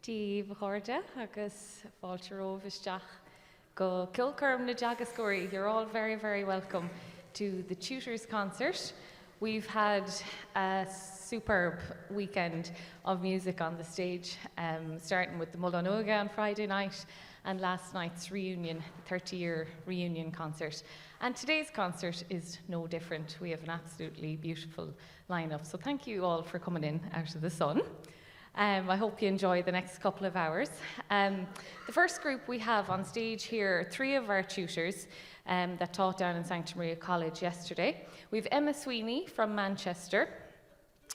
Dubhghaill agus Ceolchoirm go Ceolchoirm na dTeagascóirí. You're all very, very welcome to the Tutors concert. We've had a superb weekend of music on the stage, starting with the Mullanoga on Friday night and last night's reunion, 30-year reunion concert. And today's concert is no different. We have an absolutely beautiful lineup. So thank you all for coming in out of the sun. I hope you enjoy the next couple of hours. The first group we have on stage here, three of our tutors that taught down in Sancta Maria College yesterday. We've Emma Sweeney from Manchester,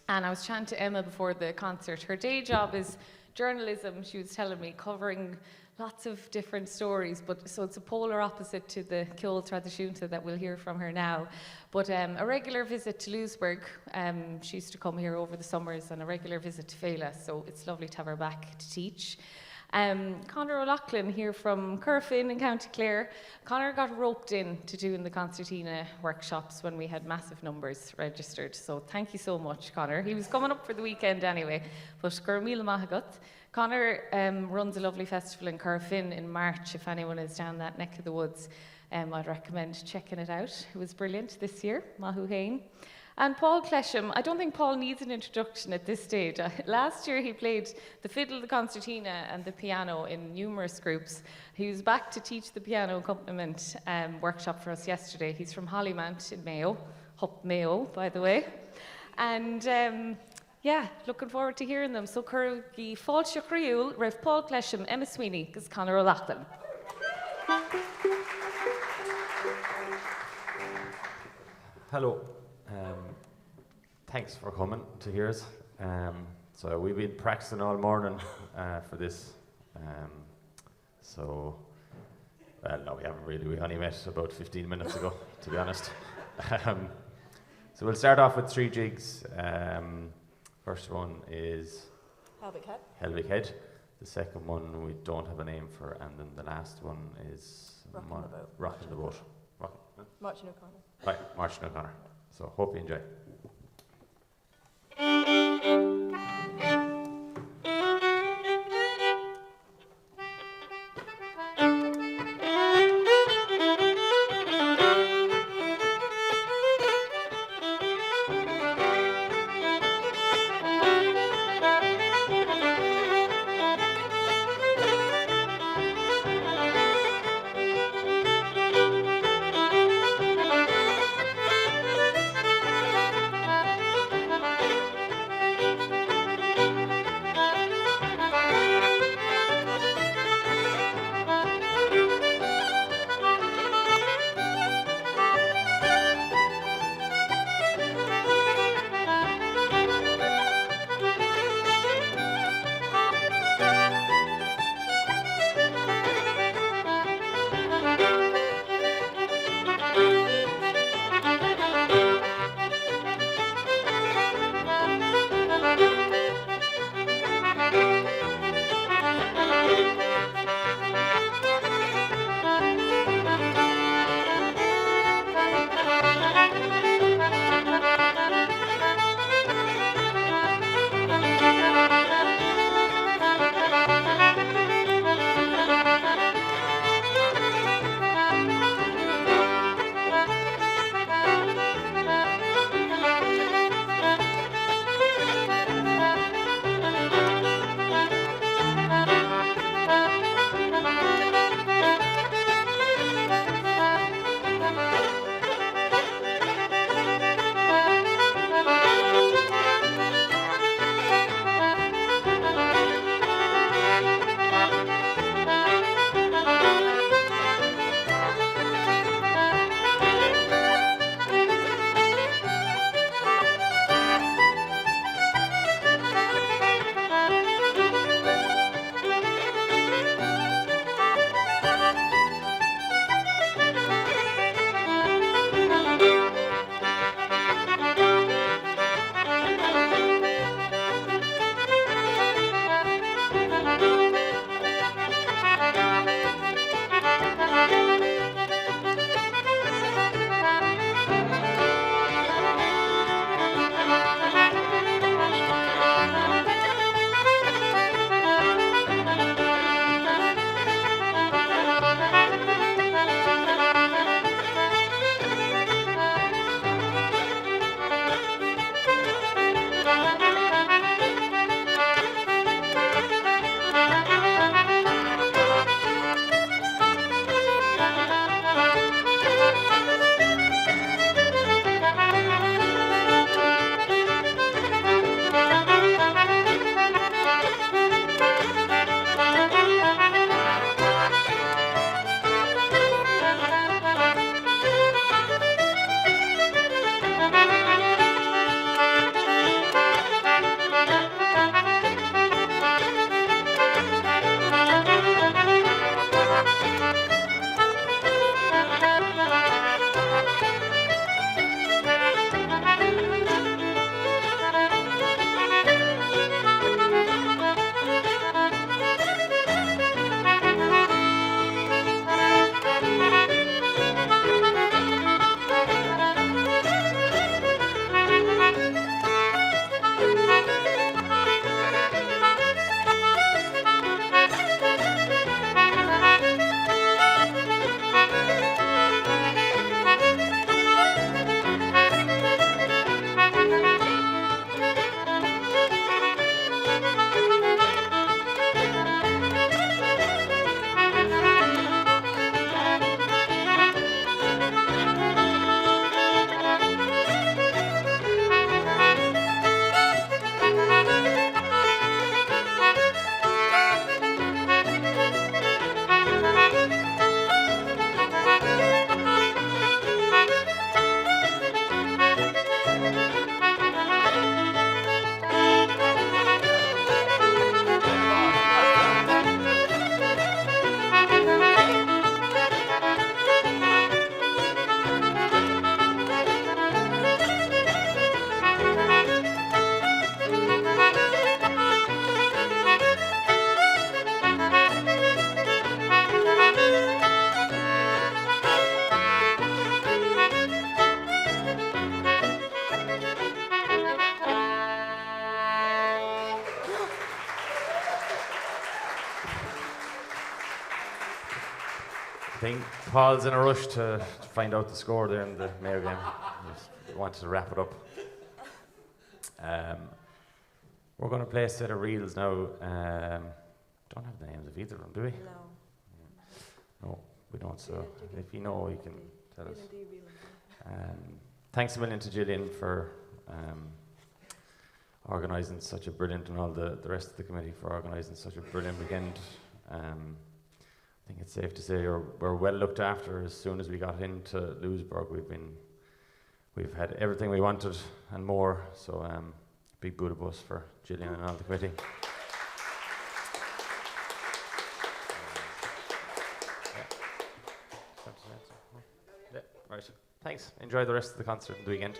and I was chatting to Emma before the concert. Her day job is journalism, she was telling me, covering lots of different stories, so it's a polar opposite to the Ceolchoirm that we'll hear from her now. But a regular visit to Louisburgh, she used to come here over the summers, and a regular visit to Féile, so it's lovely to have her back to teach. Conor O'Loughlin here from Kerr in County Clare. Conor got roped in to doing the concertina workshops when we had massive numbers registered, so thank you so much, Conor. He was coming up for the weekend anyway, but Gurmil Mahagut. Conor runs a lovely festival in Kerr in March. If anyone is down that neck of the woods, I'd recommend checking it out. It was brilliant this year, Mahu Hain. And Paul Clesham, I don't think Paul needs an introduction at this stage. Last year he played the fiddle, the concertina and the piano in numerous groups. He was back to teach the piano accompaniment workshop for us yesterday. He's from Hollymount in Mayo, Hup Mayo, by the way. And yeah, looking forward to hearing them. So Curráin, Fáilte Chríúil, Rev Paul Clesham, Emma Sweeney, agus Conor O'Loughlin. Hello. Thanks for coming to hear us. So we've been practicing all morning for this. Well, no, we haven't really. We only met about 15 minutes ago, to be honest. So we'll start off with 3 jigs. First one is Helvig Head. The second one we don't have a name for, and then the last one is Rockin' the Boat. Martin O'Connor. Right, Martin O'Connor. So hope you enjoy. I think Paul's in a rush to find out the score there in the Mayo game. He wanted to wrap it up. We're going to play a set of reels now. Don't have the names of either of them, do we? No, we don't. So if you know, you can tell us. Thanks a million to Gillian for organising such a brilliant, and all the rest of the committee for organising such a brilliant weekend. I think it's safe to say we're well looked after. As soon as we got into Louisburgh, we've had everything we wanted and more. So big boot for Gillian and all the committee. Yeah, right. Thanks. Enjoy the rest of the concert and the weekend.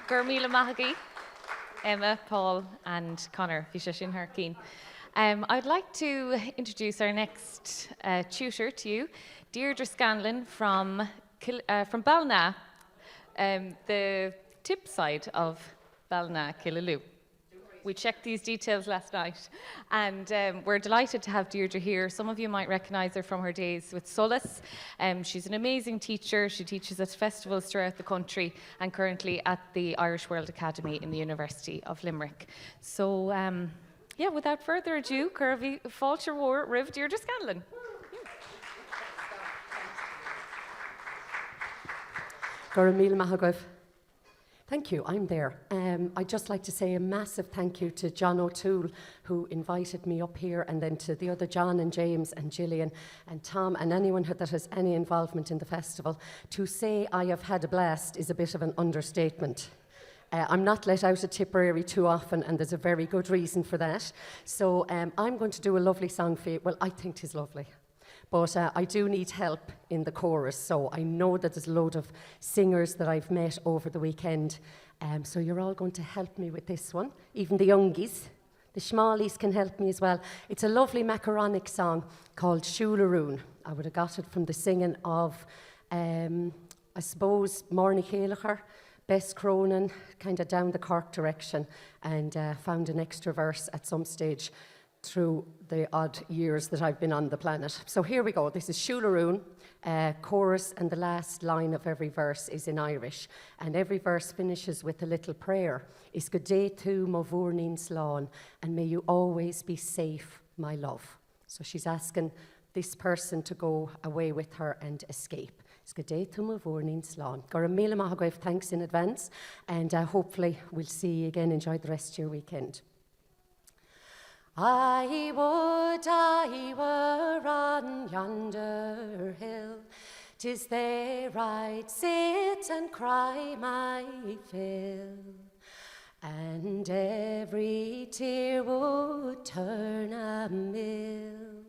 Gurmila Mahagi, Emma, Paul and Connor, Visha Harkeen. I'd like to introduce our next tutor to you, Deirdre Scanlan from Ballina. The tip side of Ballina Killaloo. We checked these details last night, and we're delighted to have Deirdre here. Some of you might recognise her from her days with Solas. She's an amazing teacher. She teaches at festivals throughout the country and currently at the Irish World Academy in the University of Limerick. So, yeah, without further ado, Curvy Fáilte War Riv Deirdre Scanlan. Thank you, I'm there. I'd just like to say a massive thank you to John O'Toole, who invited me up here, and then to the other John and James and Gillian and Tom and anyone that has any involvement in the festival. To say I have had a blast is a bit of an understatement. I'm not let out of Tipperary too often, and there's a very good reason for that. So I'm going to do a lovely song for you. Well, I think 'tis lovely. But I do need help in the chorus, so I know that there's a load of singers that I've met over the weekend. So you're all going to help me with this one. Even the youngies, the schmallies can help me as well. It's a lovely macaronic song called Siúlaún. I would have got it from the singing of, I suppose, Morny Éallaithe, Bess Cronin, kind of down the Cork direction, and found an extra verse at some stage through the odd years that I've been on the planet. So here we go. This is Siúlaún, chorus, and the last line of every verse is in Irish. And every verse finishes with a little prayer. Is go day tú mo bhúrnín slán, and may you always be safe, my love. So she's asking this person to go away with her and escape. Is go day tú mo bhúrnín slán. Gur a míle maith agaibh, thanks in advance, and hopefully we'll see you again. Enjoy the rest of your weekend. I would I were on yonder hill, 'tis there I'd sit and cry my fill, and every tear would turn a mill.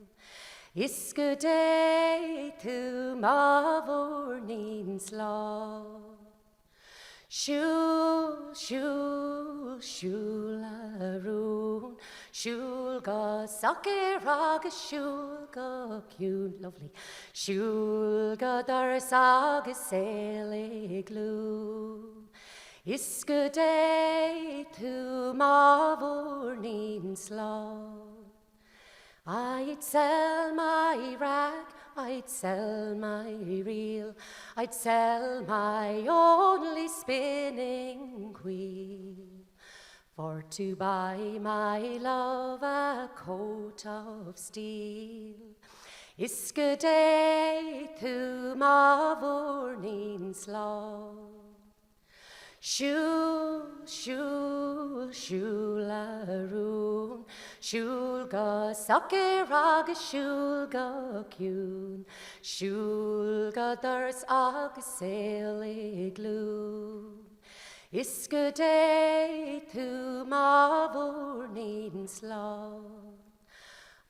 Is go day to ma bhúrnín slán. Siúl, siúl, siúlaún, siúl go socair agus siúl go ciún. Lovely. Siúl go doras agus Saileog lú. Is go day tú má bhúrnín slán. I'd sell my rag, I'd sell my reel, I'd sell my only spinning wheel, for to buy my love a coat of steel. Is go day tú má bhúrnín slán. Siúl, siúl, siúlaún, siúl go socair agus siúl go ciún, siúl go doras agus Saileog lú. Is go day tú má bhúrnín slán.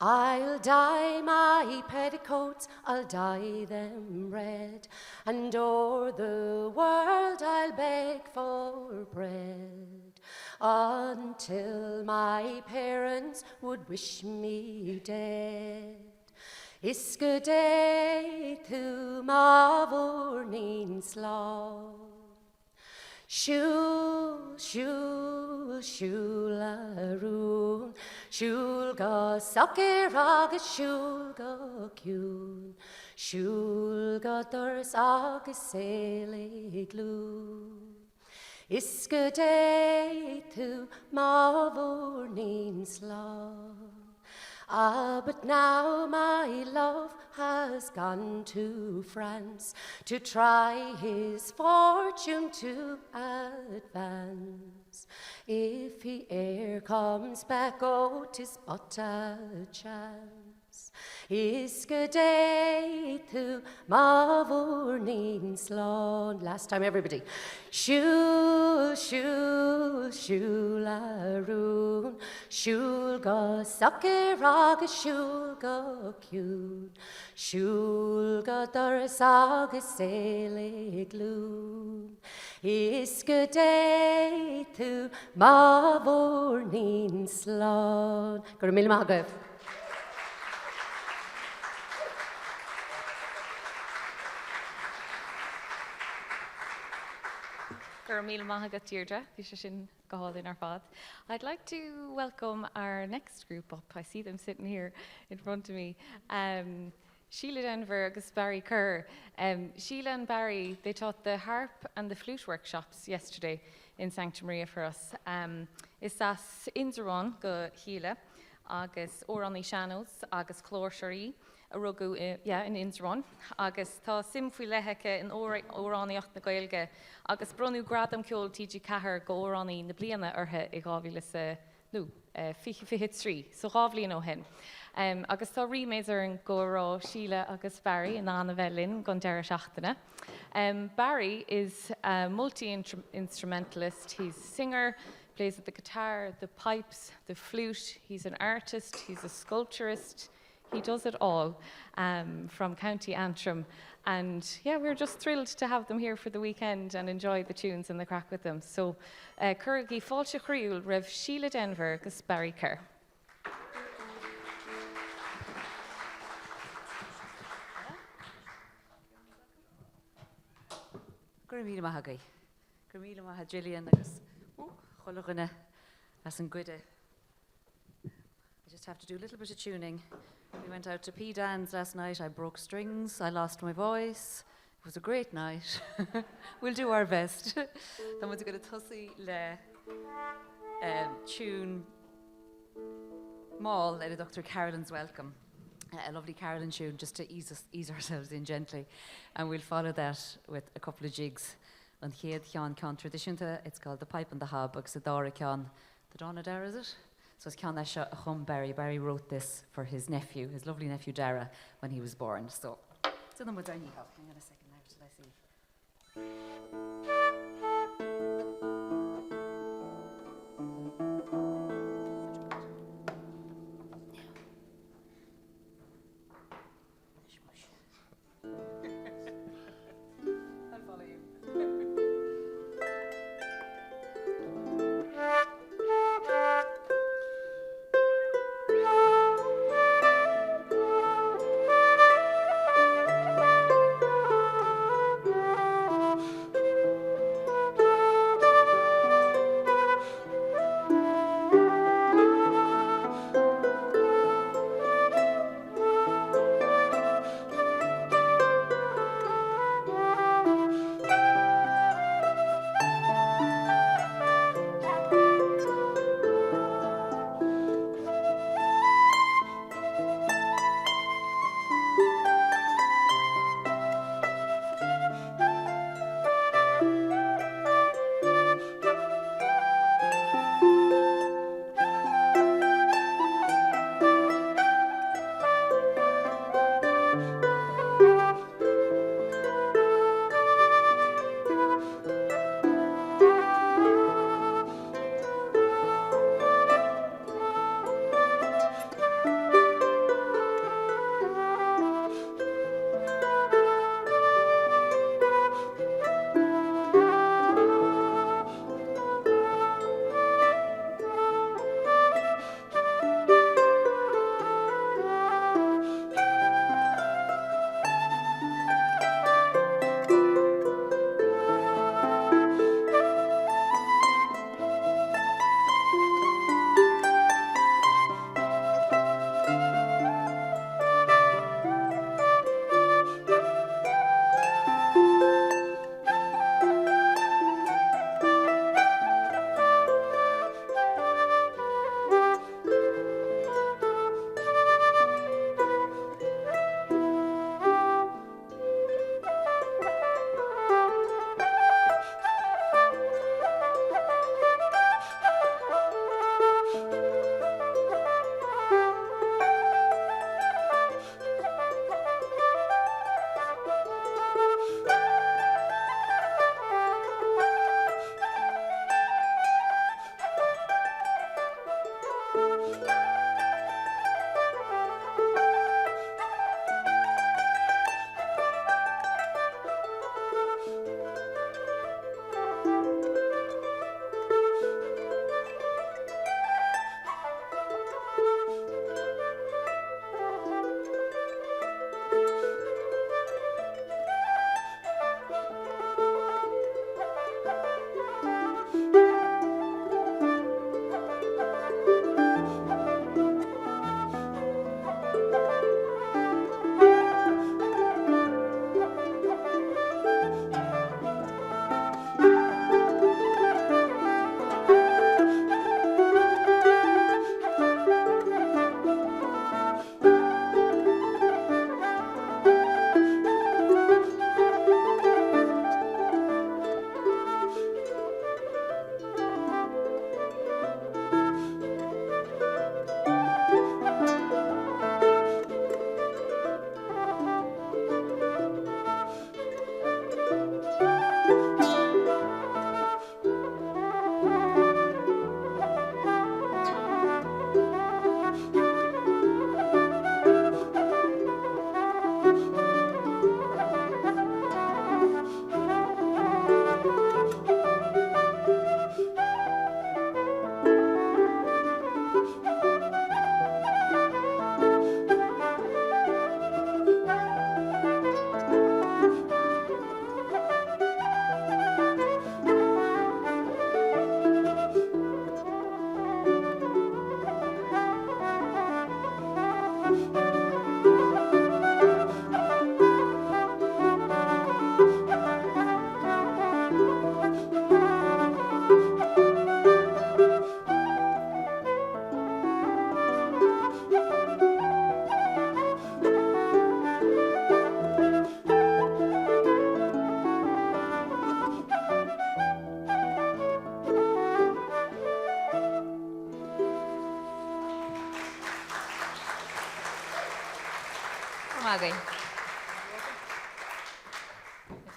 I'll dye my petticoats, I'll dye them red, and o'er the world I'll beg for bread, until my parents would wish me dead. Is go day tú má bhúrnín slán. Siúl, siúl, siúlaún, siúl go socair agus siúl go ciún, siúl go doras agus Saileog lú. Is go day tú má bhúrnín slán. But now my love has gone to France to try his fortune to advance. If he e'er comes back, oh, 'tis but a chance. Is go day tú má bhúrnín slán. Last time, everybody. Siúl, siúl, siúlaún, siúl go socair agus siúl go ciún, siúl go doras agus Saileog lú. Is go day tú má bhúrnín slán. Gur a míle maith agaibh. Míle maith agat Deirdre, bhí sé sin go háil in our fad. I'd like to welcome our next group up. I see them sitting here in front of me. Sheila Denvir agus Barry Kerr. Sheila and Barry, they taught the harp and the flute workshops yesterday in Sancta Maria for us. Is as Inzeráin go Féile, agus Óránaí Seanos, agus Choiscuaí, a rugu in Inzeráin, agus tá sim faoi leitheice in Óránaíocht na Gaeilge, agus brunú gradam ceol TG Cahar go Óránaí na bliana orthe I gábhíle fiche trí, so gábhlíon ó hen. Agus tá riméis ar an górá Sheila agus Barry in Anna Bhelin gon deire seachtaine. Barry is a multi-instrumentalist. He's a singer, plays at the guitar, the pipes, the flute. He's an artist, he's a sculpturist. He does it all from County Antrim. And yeah, we're just thrilled to have them here for the weekend and enjoy the tunes and the crack with them. So, Curráin Chois Rev Sheila Denvir agus Barry Kerr. Míle maith agaibh. Míle maith Gillian agus Chlíodhna as an Guide. I just have to do a little bit of tuning. We went out to Peadar last night. I broke strings. I lost my voice. It was a great night. We'll do our best. Then we're going to tussy le tune Mall at Dr. Carolyn's Welcome. A lovely Carolyn tune just to ease ourselves in gently. And we'll follow that with a couple of jigs. On Chéad Ceannabháin tradiisiúnta, it's called The Pipe and the Hob, agus Dara Ceann, the Donna Dara, is it? So it's Ceann Chum Barry. Barry wrote this for his nephew, his lovely nephew Dara, when he was born. So then we're down here. Hang on a second now, till I see.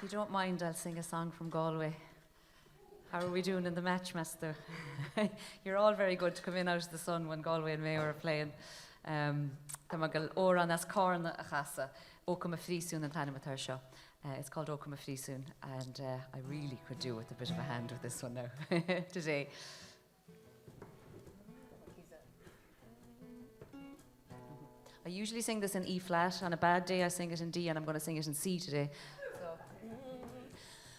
you don't mind, I'll sing a song from Galway. How are we doing in the match, Master? You're all very good to come in out of the sun when Galway and Mayo are playing. Tamagal Oran as Corn a Chassa, Okama Frisun and Tana Matarsha. It's called Okama Frisun, and I really could do with a bit of a hand with this one now today. I usually sing this in E flat. On a bad day, I sing it in D, and I'm going to sing it in C today.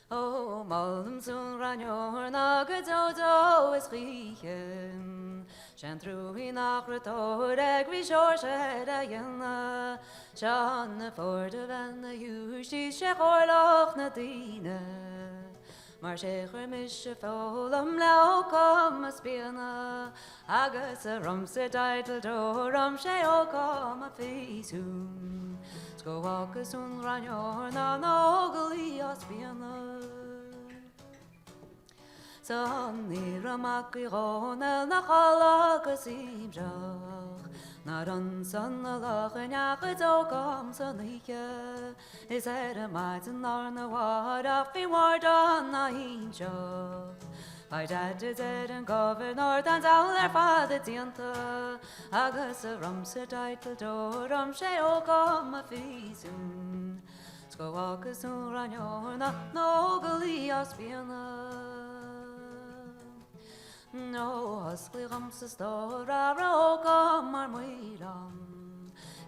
Oh, Malm soon ranyor nagadodo is riechen. Chantru in agrator, egri George Edayana. John for the van the usually Sheolchoirm Nadine. Maar zeker misje volom lauw kom a spiana. Agus a romse title door, Ceolchoirm a feesoon. Go walk a soon ranyor na nogly a spiana. Son ni ramaki ronel na chalak a simjach. Na run son a lach and yakit o kom son hike. Is head a might and narna wad off be ward on na hinjach. My dad is dead and governor and all their father dianta. Agus a rumse title door, Ceolchoirm a feesoon. Go walk a soon ranyor na nogly a spiana. No husky rumse store, Ceolchoirm ar muiram.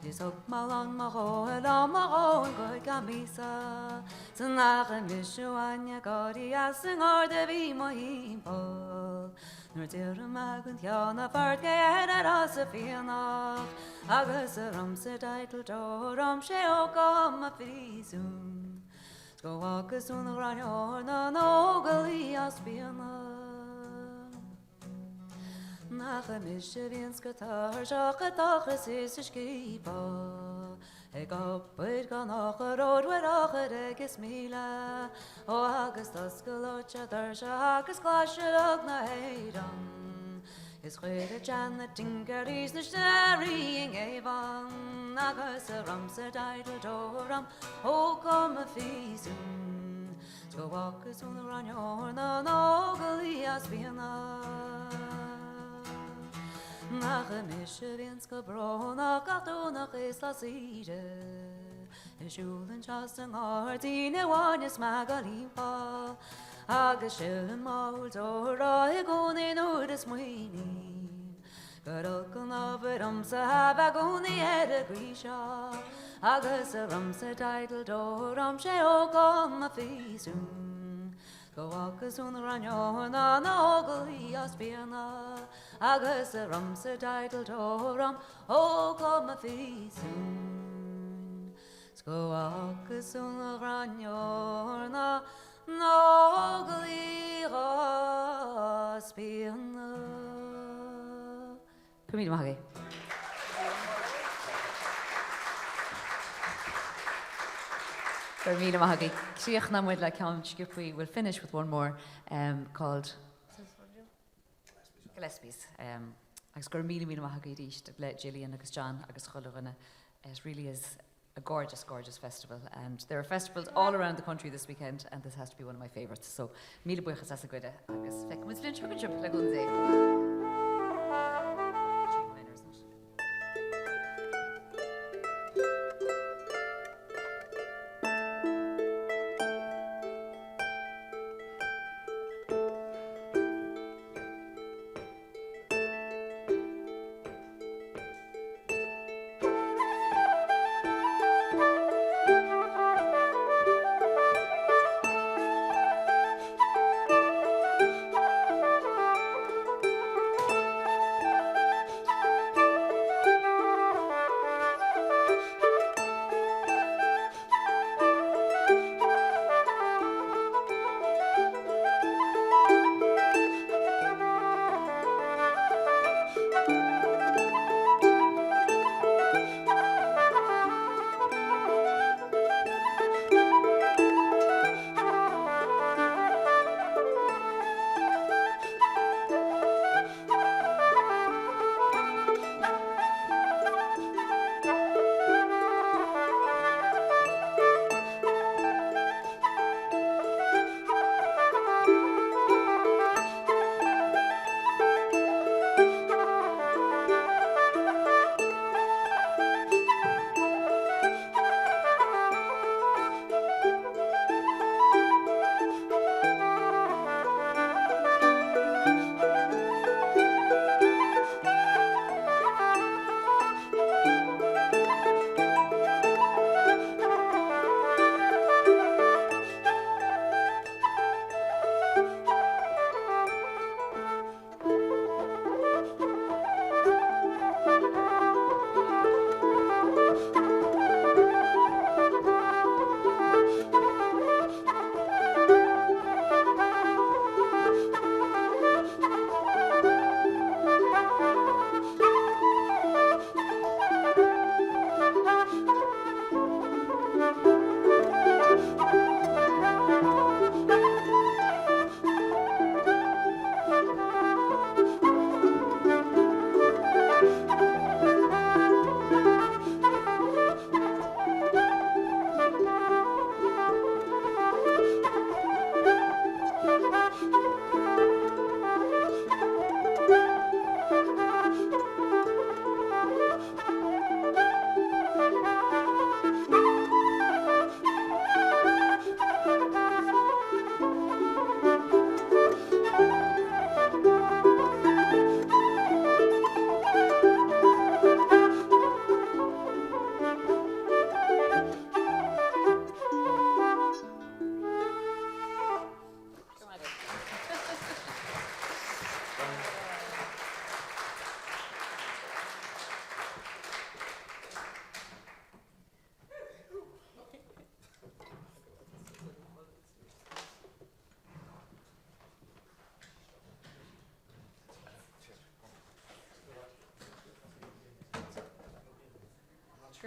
Is up malon maho and and good camisa. Tonight and Mishuanya Godi asking or the be my himpo. Nor dear Magun Tiana Fart Gayad at Osafina. Agus a rumse title door, Ceolchoirm a feesoon. Go walk a soon ranyor na nogly a spiana. Nach a mischievous guitar, Jacques is a skipa. I go with Ganach a road with a Gismila. O Augustus Galocha, there's a Agus Clashog na Haydan. Is quite a Janet Tinkeries, the staring Avon. Agus a rumse title dorum, O come a feesoon. To walk a soon ranyor na nogly as Vienna. Nach a mischievous brona, Catona is la Síle. Is Julian Chaston Ardine one is Magalimpa. Agus Sheila and Barry, I go in the Sweeney. Curráin of it, have a goni head a grisha. Agus a rumse title door, Ceolchoirm a feesoon. Go walk a soon ranyor na nogly a spiana. Agus a rumse title door, Ceolchoirm a feesoon. Go walk a soon ranyor na nogly a spiana. Come here, Maggie. Fermina Mahagi. Clíodhna muid le ceann Sciúpaí. We'll finish with one more called Gillespies. Agus gur míle Mahagi ríist le Gillian agus John agus Clíodhna. It really is a gorgeous, gorgeous festival, and there are festivals all around the country this weekend, and this has to be one of my favourites. So, míle buchas as a good agus feic muid linn sugar jump le gunze.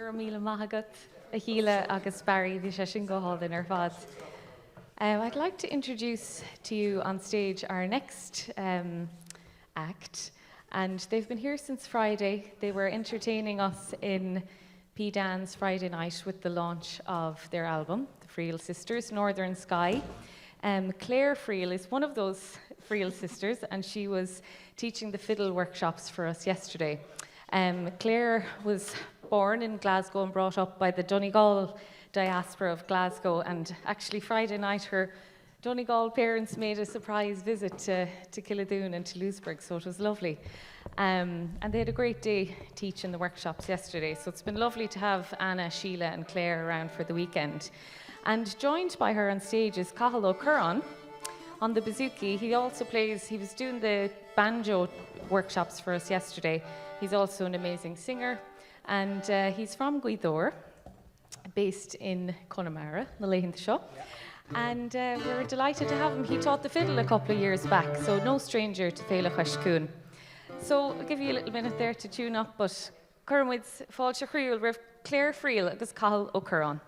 Gur míle maithagat a Síle agus Barry bhí sé sin go háil in ar fad. I'd like to introduce to you on stage our next act, and they've been here since Friday. They were entertaining us in Peadar's Friday night with the launch of their album, the Friel Sisters, Northern Sky. Clare Friel is one of those Friel sisters, and she was teaching the fiddle workshops for us yesterday. Clare was born in Glasgow and brought up by the Dubhghaill diaspora of Glasgow, and actually Friday night her Dubhghaill parents made a surprise visit to Clíodhna and to Louisburgh, so it was lovely. And they had a great day teaching the workshops yesterday, so it's been lovely to have Anna, Sheila and Clare around for the weekend. And joined by her on stage is Cathal Curráin on the bouzouki. He was doing the banjo workshops for us yesterday. He's also an amazing singer, and he's from Gweedore, based in Connemara, Malahan Show. And we're delighted to have him. He taught the fiddle a couple of years back, so no stranger to Féile Chois Cuain. So I'll give you a little minute there to tune up, but Kermid's Ceolchoirm Riv Clare Friel agus Cathal Curráin.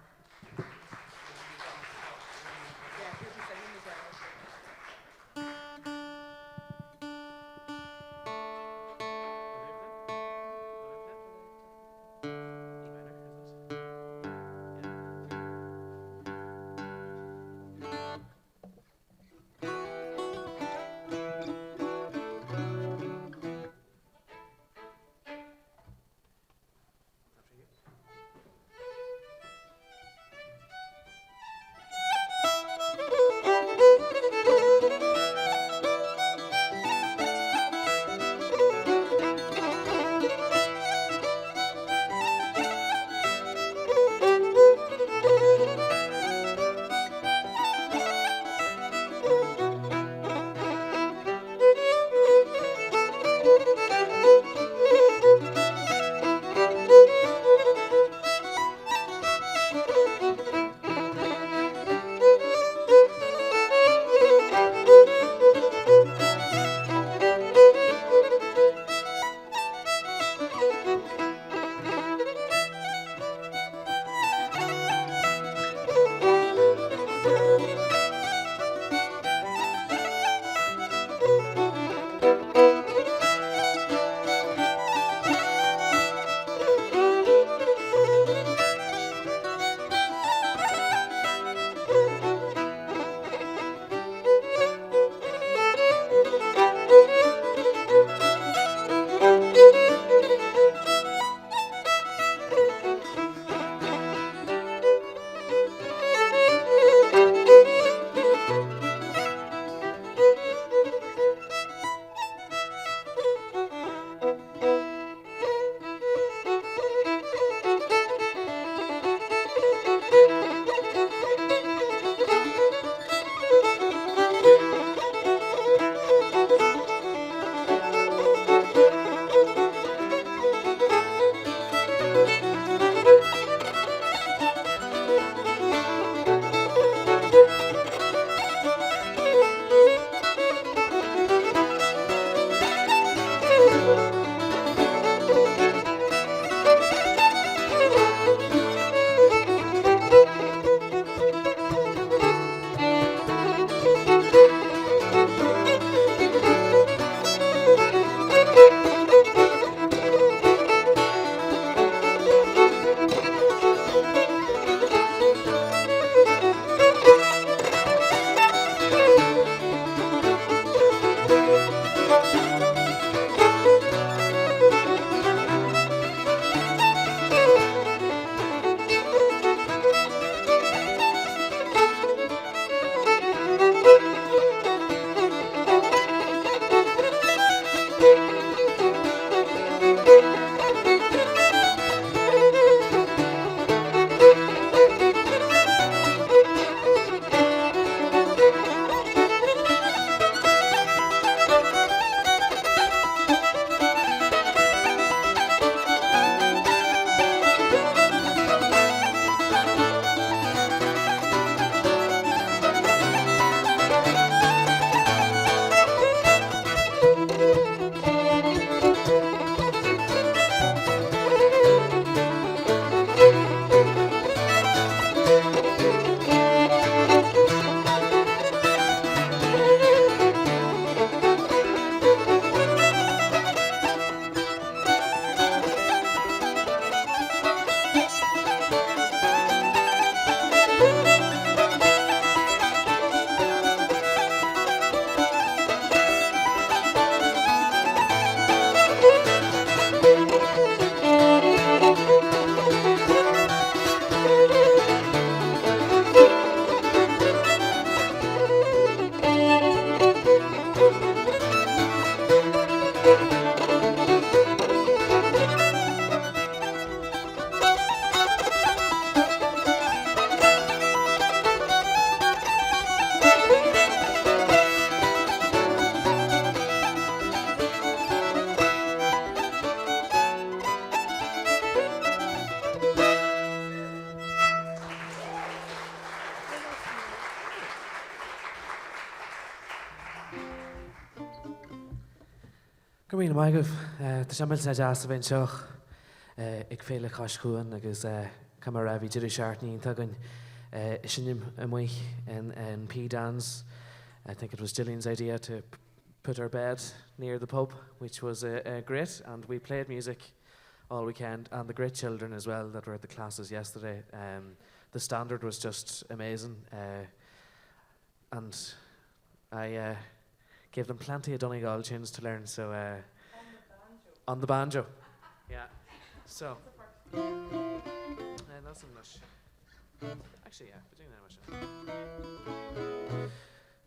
Curráin maigah tá seamal na deas a bhain seoch ag Féile Chois Cuain agus camar a bhí deidir seaartní tugann isinim amuich in Peadar. I think it was Gillian's idea to put our bed near the pub, which was great, and we played music all weekend, and the great children as well that were at the classes yesterday. The standard was just amazing, and I gave them plenty of Dubhghaill tunes to learn. So on the banjo, yeah. So that's English. Actually, yeah, between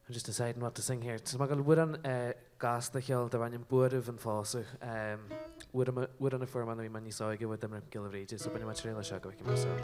I'm just deciding what to sing here. So I'm going to gas the hill the running board of and fossil. Would on a firm on the money so I give with them a gill of ages. So, pretty much really shock of myself.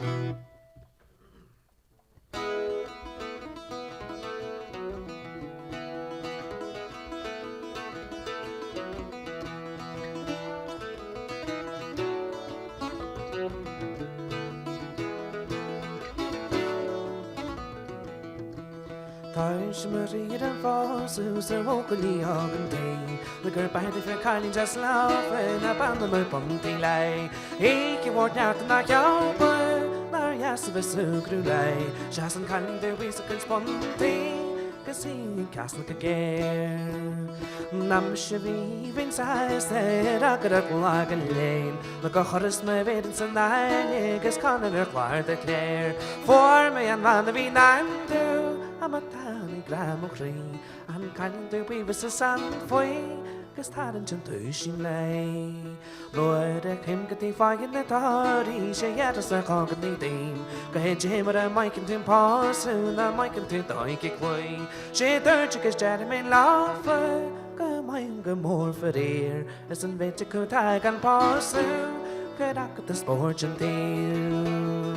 Táis maríad an fású sa bhócailí agan taí, le gur baithí fé cailín just láfa na banda mar buntaí lei. Éici bhór neartta na ceabba, nar heasa bheith sugrú lei, seas an cailín de bhí sa cyn spontaí, gus hí casna go géir. Nam se bhí bhín sais agad ar glágan léin, le go choras me bhéidir san naine, gus canan ar chláir de Clare. For me an bhana bhí naimdú, am a tána gram o chrí, an cailín bhí sa san foioi, gus táran sin tú sin lei. Nuair a cim go tí fáin na táirí, sé dhéadas a chágan ní daim, go héad sé mar a maicin tún pású, na maicin tún dóig i clúi. Sé dúirte gus dead mé láfa, go maim go mór faréir, is an bhéte go taig an pású, go agad a spórt an tír.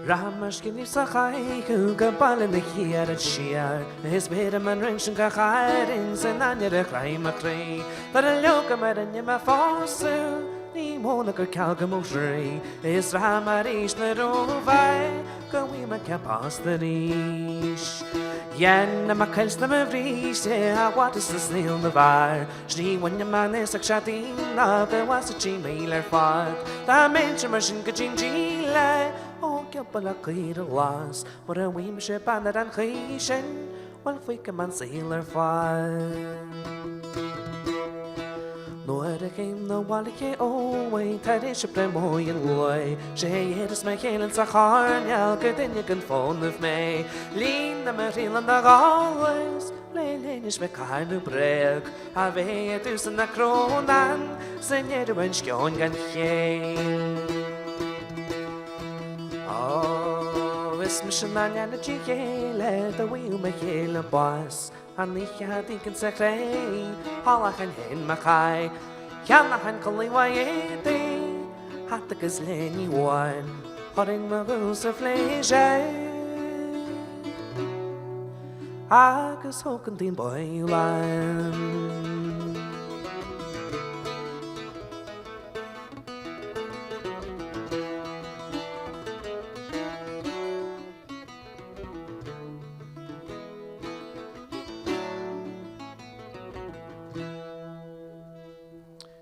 Ramas gynnu sa chai go balin na chiar at siar, his beda man ring sin ga chairin sin anir a chraim a chri, dar a loga mar a nyma fósu, ní móna gur calga mósri, is ramar is na rovai, go wima ca pas the rish. Yen ma kels na me vrís, a wat is the snail na var, sní wanya man is a kshatin, na the was a chimailer fart, da mencha mar sin ga jingile, Gilbal a clear las, but a weem ship and an creation, while fake a man sailor fire. No other came no wallake away, tidy ship them boy and boy. She is my hail and Sahar, now good in you can phone of me. Lean the material and the always, Lenish me kind of break. Have a deuce and a cronan, send you to wench young and hail. Oh, is missionan and a Éallaithe, the wheel me hail a boss. And the Hadink and Sakray, Halahan in Makai, Yamahan Clíodhna, Hattakas Lenny one, Hodding Magus of Leisure. Agus Hokantin Boylan.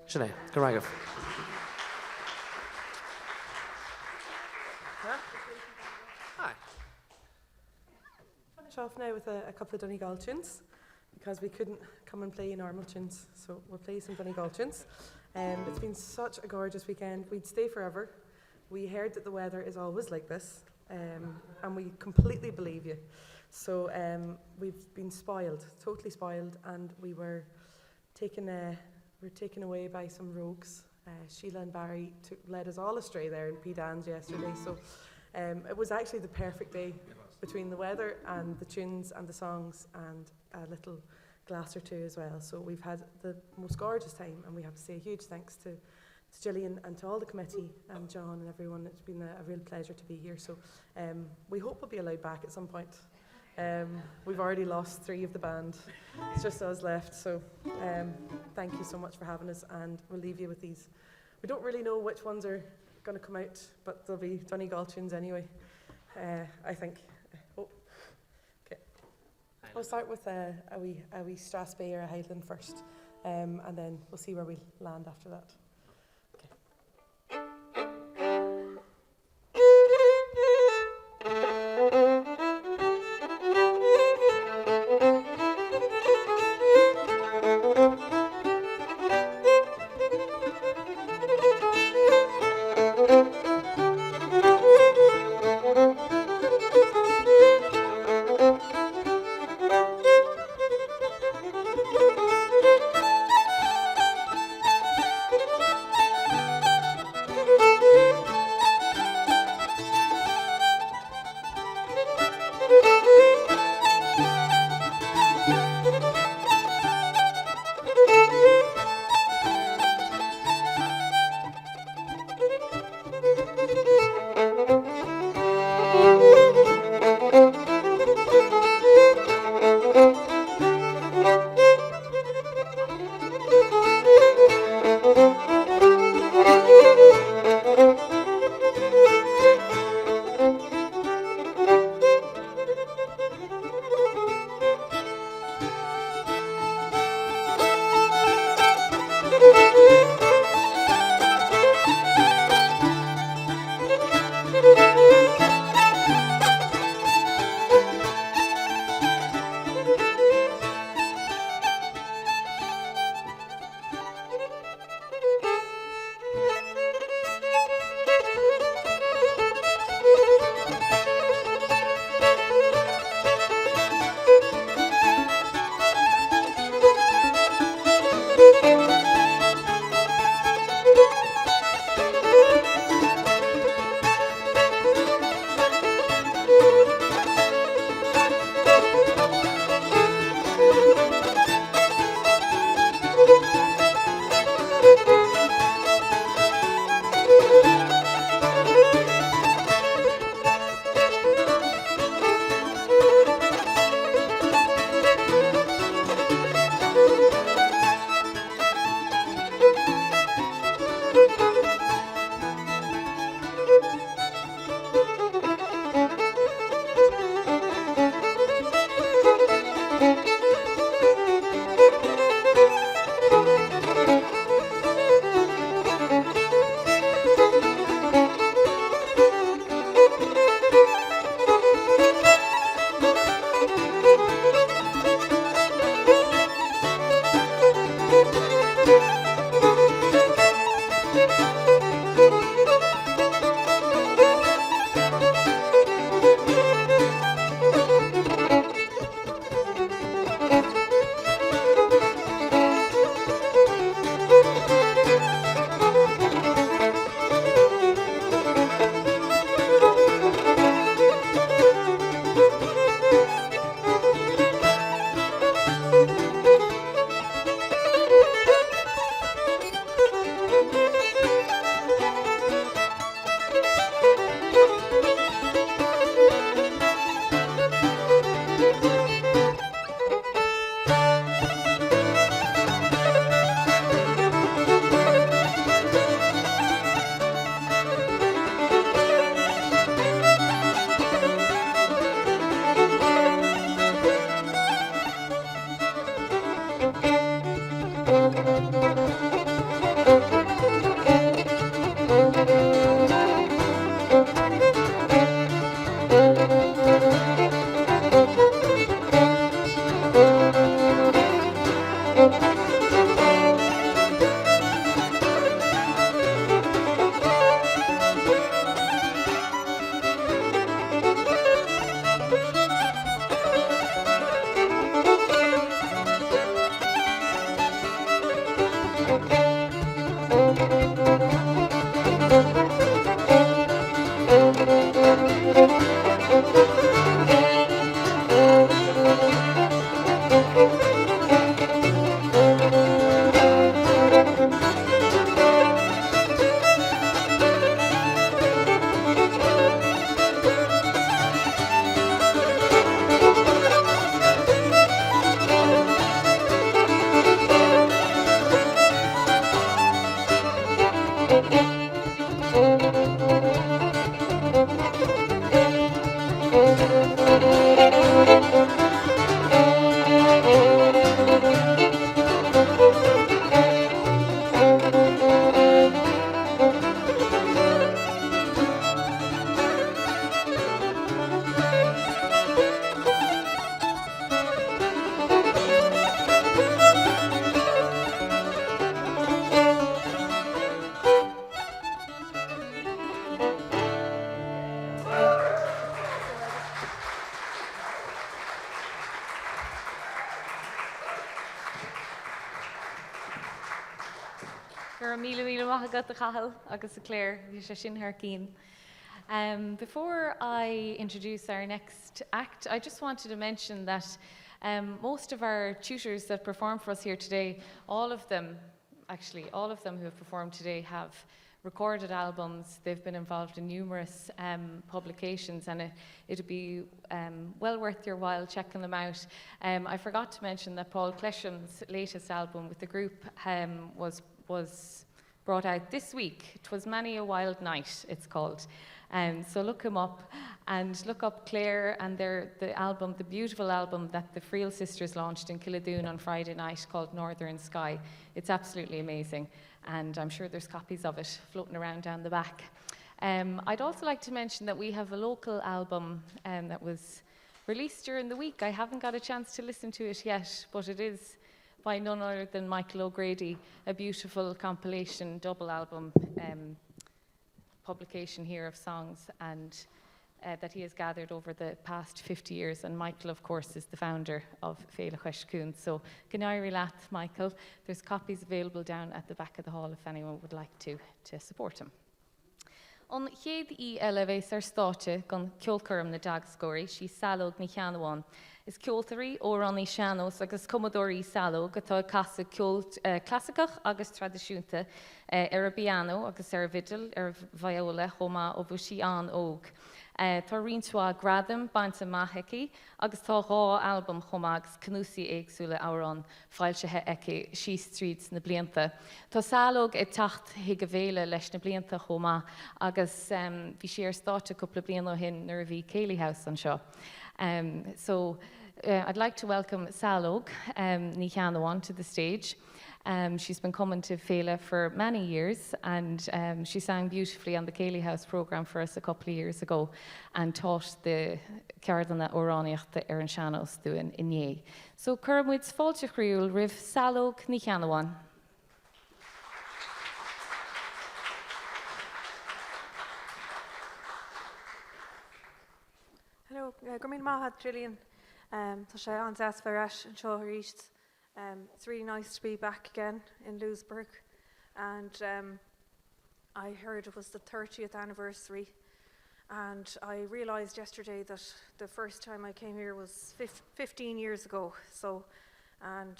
Sheila, Carragh. Hi. Finish off now with a couple of Dubhghaill tunes because we couldn't come and play normal tunes, so we'll play some Dubhghaill tunes. It's been such a gorgeous weekend. We'd stay forever. We heard that the weather is always like this, and we completely believe you. So we've been spoiled, totally spoiled, and we were taken away by some rogues. Sheila and Barry led us all astray there in Peadar yesterday. So it was actually the perfect day between the weather and the tunes and the songs and a little glass or two as well. So we've had the most gorgeous time, and we have to say a huge thanks to Gillian and to all the committee and John and everyone. It's been a real pleasure to be here. So we hope we'll be allowed back at some point. We've already lost 3 of the band. It's just us left, so thank you so much for having us, and we'll leave you with these. We don't really know which ones are going to come out, but they'll be Donegal tunes anyway, I think. Oh, okay. We'll start with a wee Strasbourg or a Highland first, and then we'll see where we land after that. míle maith agat a Cathal agus a Clare, bhí sé sin thar cín. Before I introduce our next act, I just wanted to mention that most of our tutors that perform for us here today, all of them who have performed today have recorded albums. They've been involved in numerous publications, and it'd be well worth your while checking them out. I forgot to mention that Paul Clesham's latest album with the group was brought out this week. 'Twas Many a Wild Night, it's called. So look him up and look up Clare and the beautiful album that the Friel sisters launched in Clíodhna on Friday night called Northern Sky. It's absolutely amazing, and I'm sure there's copies of it floating around down the back. I'd also like to mention that we have a local album that was released during the week. I haven't got a chance to listen to it yet, but it is by none other than Michael O'Grady, a beautiful compilation double album publication here of songs and that he has gathered over the past 50 years. And Michael, of course, is the founder of Féile Chois Cuain. So, Gnairi Lath, Michael. There's copies available down at the back of the hall if anyone would like to support him. On chéad Éallaithe ar státe gan Ceolchoirm na dTeagascóirí, sí Saileog na Cheannabháin. Is ceoltarí ó rannaí seanos agus commodóí Salo gotá casa clásicach agus tradiisiúnta ar a piano agus ar vidal ar viola chomá ó bhuisí an óg. Tá riontuá gradam baint a maitheici agus tá rá album chomá agus cnúsaí éagsúla árán fáilsethe eici sí streets na blianta. Tá Saileog i tacht hiag a bhéile leis na blianta chomá agus bhí sé ar státe cúpla bliana hin nuair a bhí Céilí House an seo. I'd like to welcome Saileog ní Cheannabháin to the stage. She's been coming to Féile for many years, and she sang beautifully on the Céilí House programme for us a couple of years ago and taught the Cardinal Óráníochta ar an seanos doing in. So Curmuid Ceolchoirm rih Saileog ní Cheannabháin. Hello, Gurmín Mahat Gillian. Tá sé an deasfar an seo ríist. It's really nice to be back again in Louisburgh, and I heard it was the 30th anniversary, and I realised yesterday that the first time I came here was 15 years ago. So, and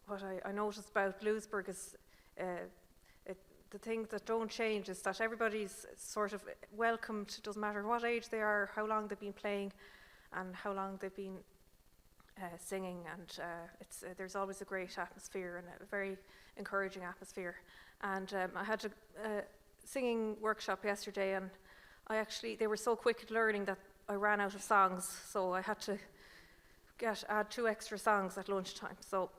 what I noticed about Louisburgh is the things that don't change is that everybody's sort of welcomed, doesn't matter what age they are, how long they've been playing, and how long they've been singing, and there's always a great atmosphere and a very encouraging atmosphere. And I had a singing workshop yesterday, and they were so quick at learning that I ran out of songs, so I had to add 2 extra songs at lunchtime. So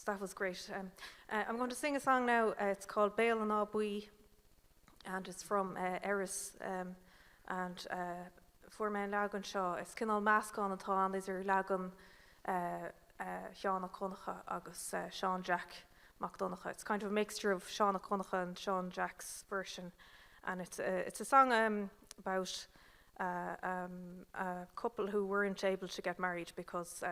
that was great. I'm going to sing a song now. It's called Béal an Ábui, and it's from Eris, and for my lagan seo, it's Connolly Mascon atá, these are lagan Seán Concha agus Sean Jack MacDonagh. It's kind of a mixture of Seán Concha and Sean Jack's version, and it's a song about a couple who weren't able to get married because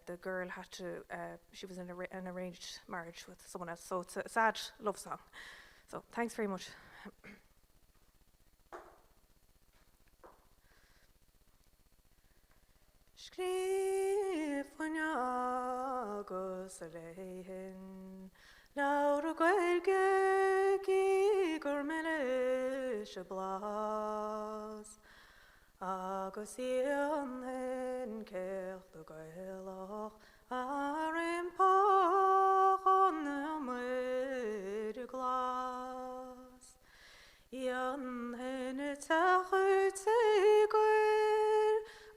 the girl had to. She was in an arranged marriage with someone else. So it's a sad love song. So thanks very much. Scríbhain agus a léhin Laura Gaeilge gur meis a blas agus íon hen cecht a Gaelach ar impach an amid a glas íon hen a tachut a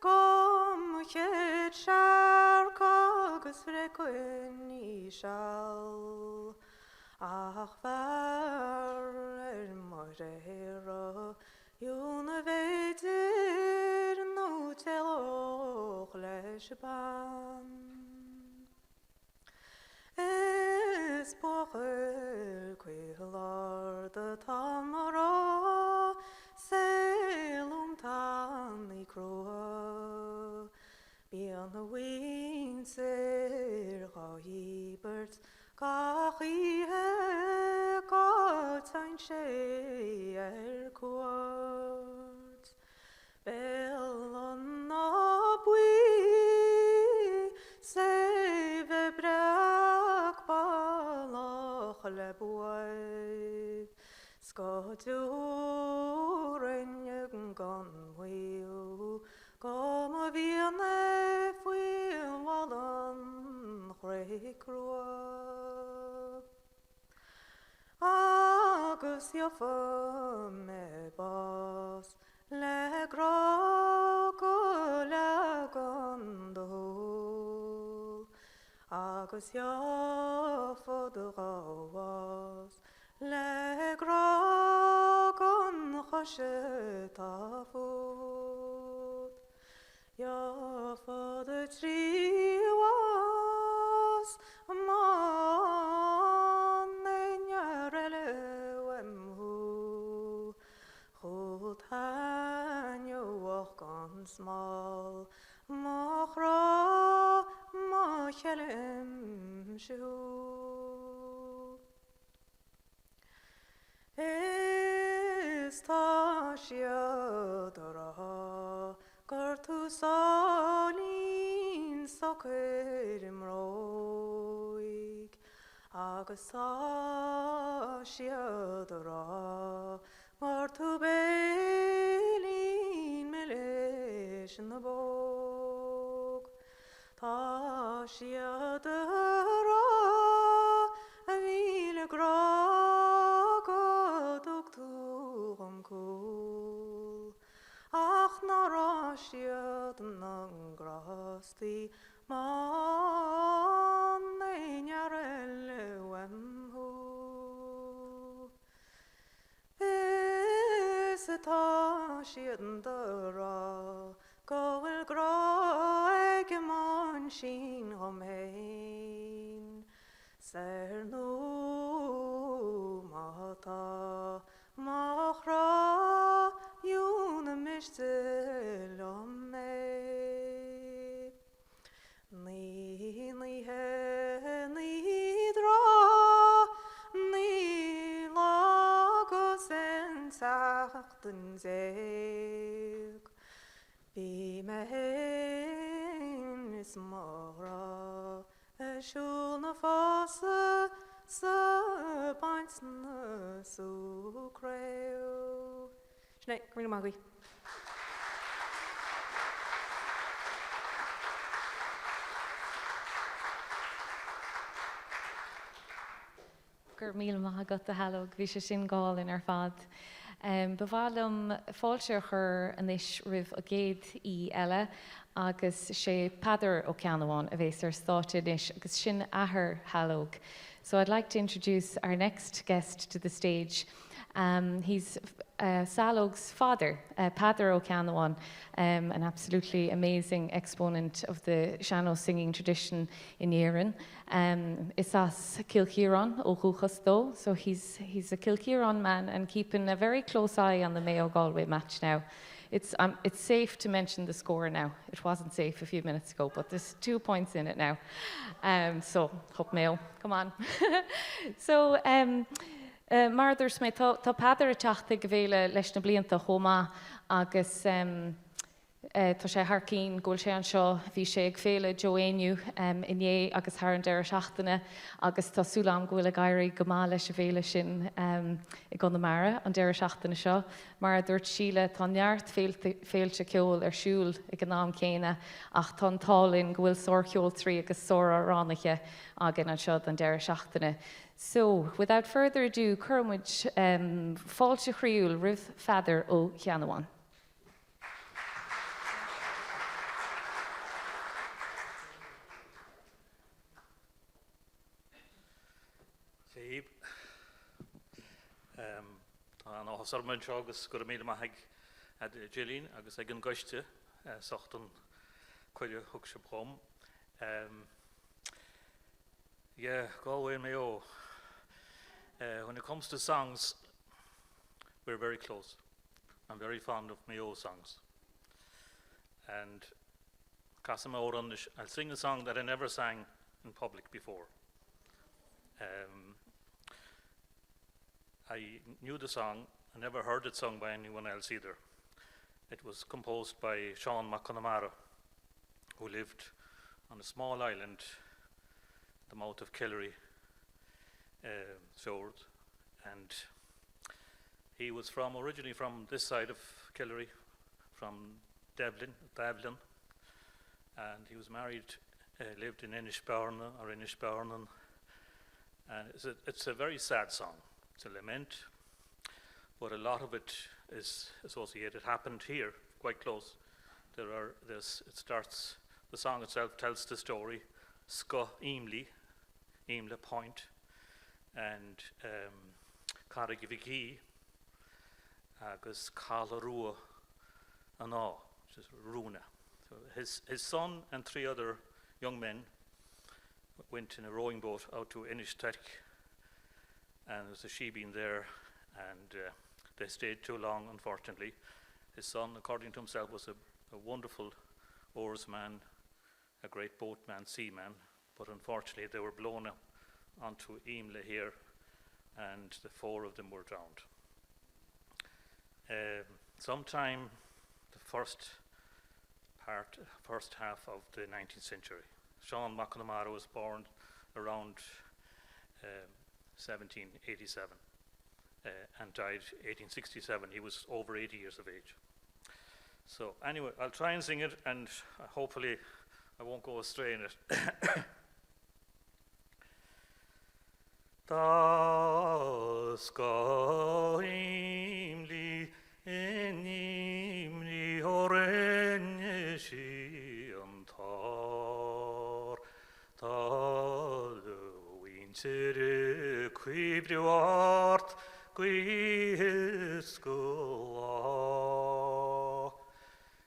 Gom chéad searc agus frecuin í seall ach bhar mar éire dúna bhéidir nó teoch leis a ban. Is bochar cuilar de tamara Salem tan í croa Bíon na win sér gá híbert gach í agus iofa me bas le grago le gondol agus iofa de gawas le gragon choshe tafut iofa de tri was man nenyarele wemhu chod hanyo wachgan smal machra machelem shu Éallaithe gur tú Salín Choiscuairm roig agus Éallaithe gur tú Bélín me leis na bóg Tá siad a bhíle cool ach na ráisiad an grastí man nearele wemhu is atá siad an dara go bhfuil grá ag man sin gomhéin ser nó mátá machra yuna mishte lome ni he ni dra ni lagos en sachten zeg bi me is mara shul na fasa sa bains na so creo. Sinead, Grín Magui. Gur míle maith agat a Saileog, bhí sé sin gáil in ar fad. Bhálum fáilte chur anis rih a géad í eile agus sé Peadar ó Ceannabháin a bhés ar státe inis agus sin ahar Saileog. So I'd like to introduce our next guest to the stage. He's Saileog's father, Peadar ó Ceannabháin, an absolutely amazing exponent of the seanó singing tradition in Éireann. Is as Ceolchoirm ó Dubhghaill, so he's a Ceolchoirm man and keeping a very close eye on the Mayo Galway match now. It's safe to mention the score now. It wasn't safe a few minutes ago, but there's 2 points in it now. So, hope Mayo, come on. So, mar dúirs mé tá Peadar a teachta go bhfuil leis na blianta chomá agus tá sé thar-cín gúil sé an seo bhí sé ag Féile Joéniu inné agus thar an deir seachtaine agus tá súlam gúil a gaiirí go má leis a bhéile sin i gcon na mara an deir seachtaine seo mar dúirt Sheila tá neart féilte ceol ar siúl ag an nám céine ach tá tálinn go bhfuil Ceolchoirm trí agus sóra ránacha agin an seo an deir seachtaine. So, without further ado, Curráin fáilte chriúil rih Peadar ó Ceannabháin. Sahib, an áthasarmainn seo agus go míle maithaig Gillian agus ag an goiste sochtan chuile thug se brom. Yeah, Galway and Mayo. When it comes to songs, we're very close. I'm very fond of Mayo songs. And I'll sing a song that I never sang in public before. I knew the song, I never heard it sung by anyone else either. It was composed by Sean McConamara, who lived on a small island the mouth of Kerr, fjord, and he was originally from this side of Kerr, from Dublin, and he was married, lived in Éallaithe, and it's a very sad song. It's a lament, but a lot of it is associated. It happened here, quite close. The song itself tells the story. Chois Cuain, Point, and Pádraig Becky, agus Cathal Anna, which is Runa. So his son and 3 other young men went in a rowing boat out to Éallaithe, and there was a she-bean there, and they stayed too long, unfortunately. His son, according to himself, was a wonderful oarsman, a great boatman, seaman, but unfortunately they were blown up onto Éallaithe here, and the 4 of them were drowned. Sometime the first half of the 19th century. Sean McNamara was born around 1787 and died 1867. He was over 80 years of age. So anyway, I'll try and sing it, and hopefully I won't go astray in it. Dteagascóirí inimni oren Sheantar winter quibruart Dteagascóirí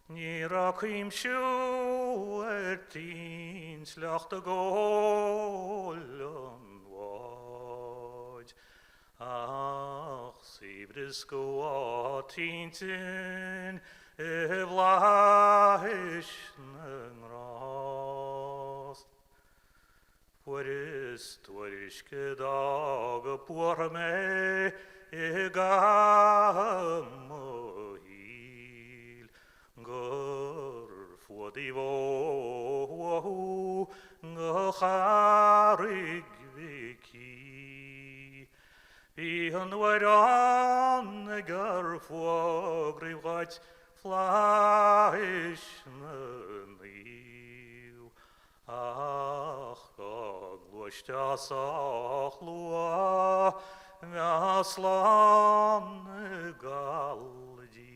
Nira quim shu tin slacht a golon waj ach sibris go tintin evlahish nangrast Twarish kedag a puarme egamohil Gur fwadivo Chádraig Becky Bíhan waran gur fwagriwgat flahish niu Ach gaglushtas ach lua Aslan galdi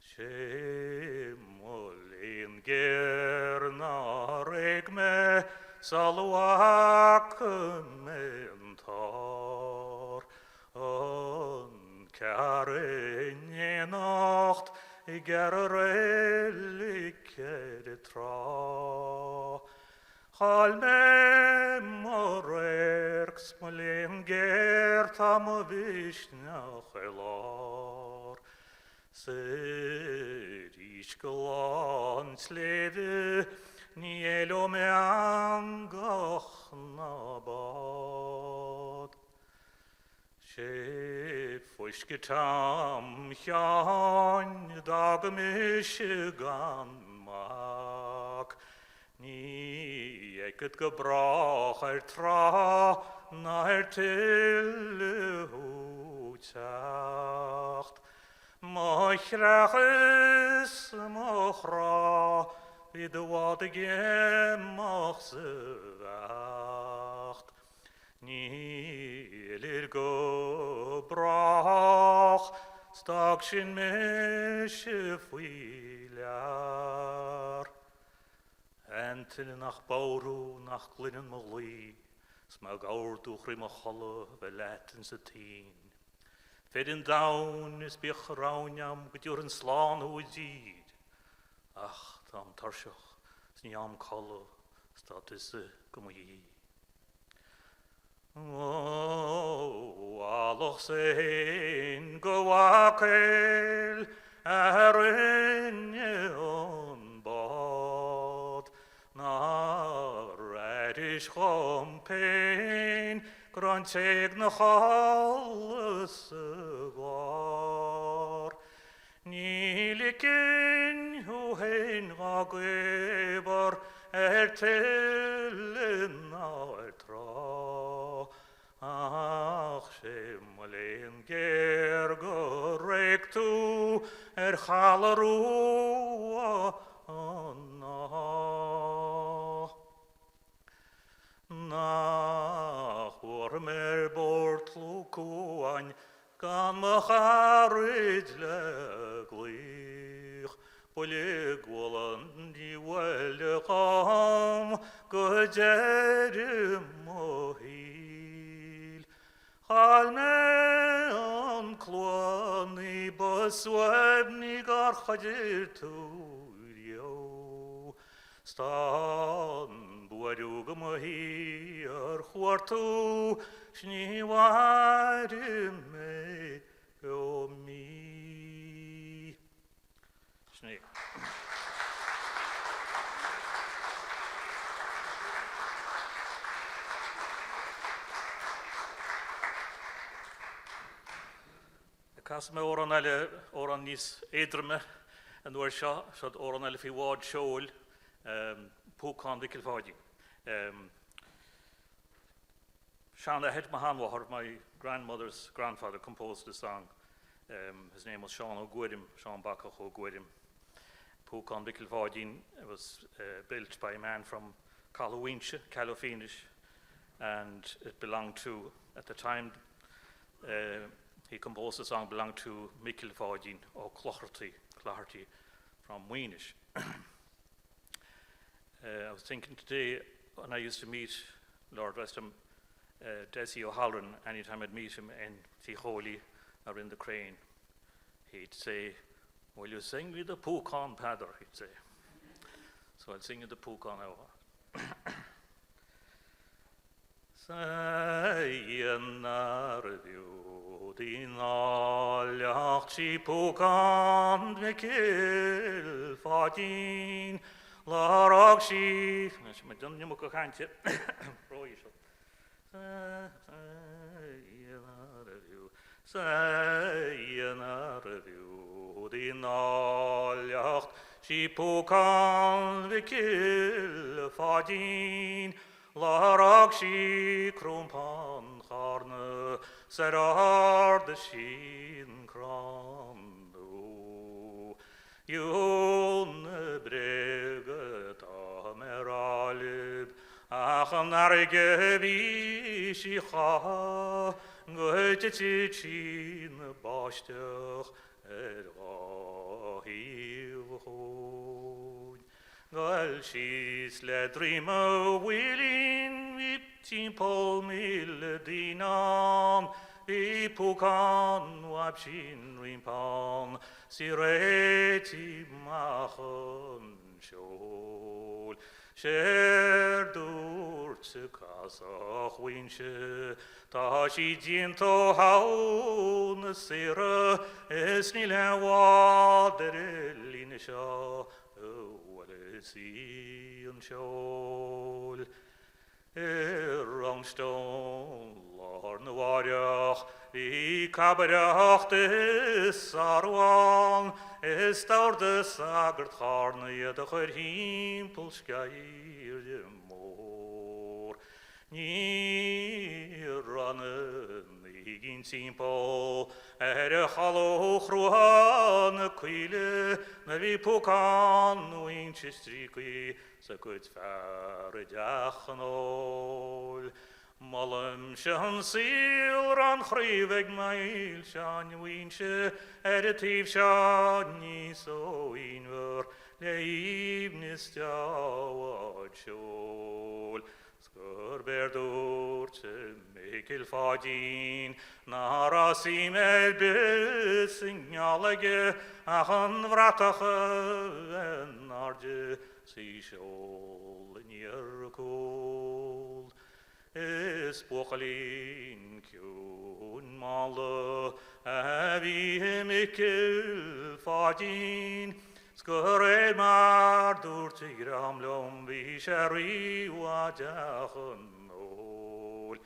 Shemolin gernarig me Salo mentar On Kerr nacht gerrelik tra Colm morerks molin gertam vishnach elar Serish glan slede Nielo me angach nabad She fushketam chan dag Michigan mak Ni eket gebrach tra na tille hutsacht Machrachis mochra Vid de wat gemach sewacht Ni lir go brach Stakshin meshe fuilar Entil nach bauru nach glinnen mali Smag aur duchri machalle Veletten se teen Fedin down is bich raunjam Gudjuren slaan hoe ziet Ach Tam tarshach, sniam kalla, status gumui. Oh, aloch sein Dubhghaill on bad. Na redish champagne, granteg na challes war. Nílikin hu hein gagebar tellen tra ach shemalen ger gorektu chalaru na nach mer bort Chois Cuain gan my charid le gwych Bwyle gwalan di welde cham gyderym o hil Chal me an clwani byswebni gar chadir tŵrio Stan bwariwg am o hi ar chwartw Sni warim me o mi Sni Cas me oran nis edrme en door shot oran alle fi ward shoal Púcan Dubhghaill. Shana Het Mahanwahar, my grandmother's grandfather, composed the song. His name was Sean Bacach O'Gwidim. Púcan Dubhghaill was built by a man from Callowfinish, and it belonged to, at the time, he composed the song belonged to Michael Fáidín or Clarty from Weenish. I was thinking today when I used to meet Lord Westham, Desi O'Halloran, anytime I'd meet him in Tícholy or in the Crane, he'd say, "Will you sing me the Púcan, Peadar?" he'd say. So I'll sing you the Púcan now. Din Éallaithe sí Púcan Dubhghaill Fáidín Lárag sí me dun mo go chainte Róí seo Saionarviú Din Éallaithe sí Púcan Dubhghaill Fáidín Lárag sí Crúmpan Charna Sarar de Shin Crando Yún Brega Tameralib Achan Argebi Shicha Goethe Chin Bastach Erahivhod Gal Shis Ledrima Willin Viptin Paul Dinam Púcan Wabshin Rimpan Sireti Machan Shol Sherdur Tsukasach Winshe Tashi Dinto Haun Sira Esnile Waderelinisha Walesian Shol Rangstone Lorne Warjach I Cabarach de Sarwan Estar de Sagert Harne de Gerhimpel Schair de Moor Ni Rannen Igin Simpel Hallo Chruan Quile Navi Púcan Winchestriki Sa good fare Dachnol Malum Shan Síl ran Chríveg Mail Shan Winshe Editiv Shan So Inver Leibnis Jawad Shol Skur Berdurte Michael Fáidín Narasim Signalage Achan Vratache Narde Si Shol in Yerkol Is Bwchalin Cwn Mala Avi Michael Fáidín Sgurred mar dŵr tigram lom fi siari wadachan ôl.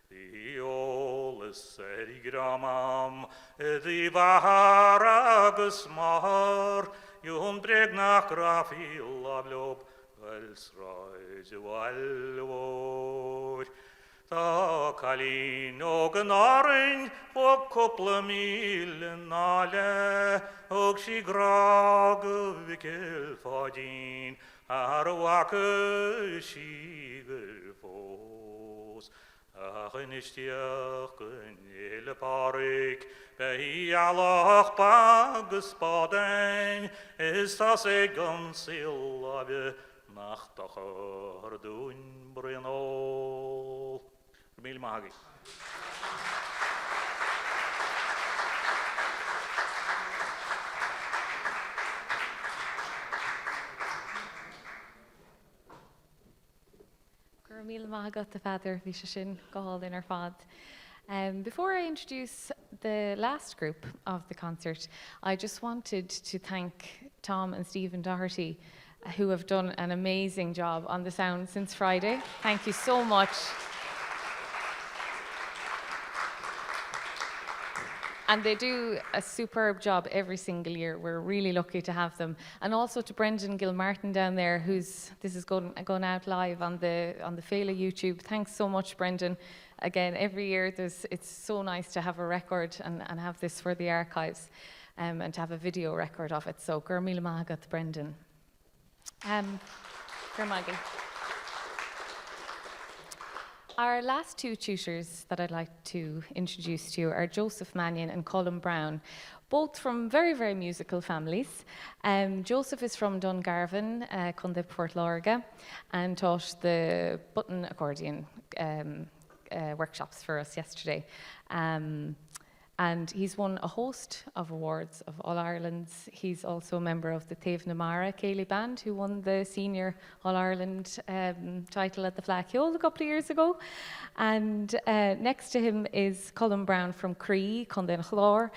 Di ôl yseri gramam, di fahar agos mar, yw'n dreg na graffil a blob, fel sraid y walwor. Ta calin o gynarin o cwpl mil yn ale, og si grag y ficil ffodin ar y wac y si gyrffos. Achinisteach Gwyniel Pádraig, Éallaithe agus Pádraig, is tas gan Síle nach dachar dún Browne. Mil Mahagi. Míle maith the Peadar, bhí sé sin go háil in ar fad. Before I introduce the last group of the concert, I just wanted to thank Tom and Stephen Doherty, who have done an amazing job on the sound since Friday. Thank you so much. And they do a superb job every single year. We're really lucky to have them. And also to Brendan Gilmartin down there, this is going out live on the Féile YouTube. Thanks so much, Brendan. Again, every year it's so nice to have a record and have this for the archives, and to have a video record of it. So, gur míle maith agat, Brendan. Gur Maggie. Our last two tutors that I'd like to introduce to you are Joseph Mannion and Colm Browne, both from very, very musical families. Joseph is from Dungarvan, Cunde Port Lorga, and taught the button accordion workshops for us yesterday. And he's won a host of awards of All-Irelands. He's also a member of the Clíodhna Ceilidh band, who won the senior All-Ireland title at the Flacchiol a couple of years ago. And next to him is Colm Browne from Cree, Clíodhna.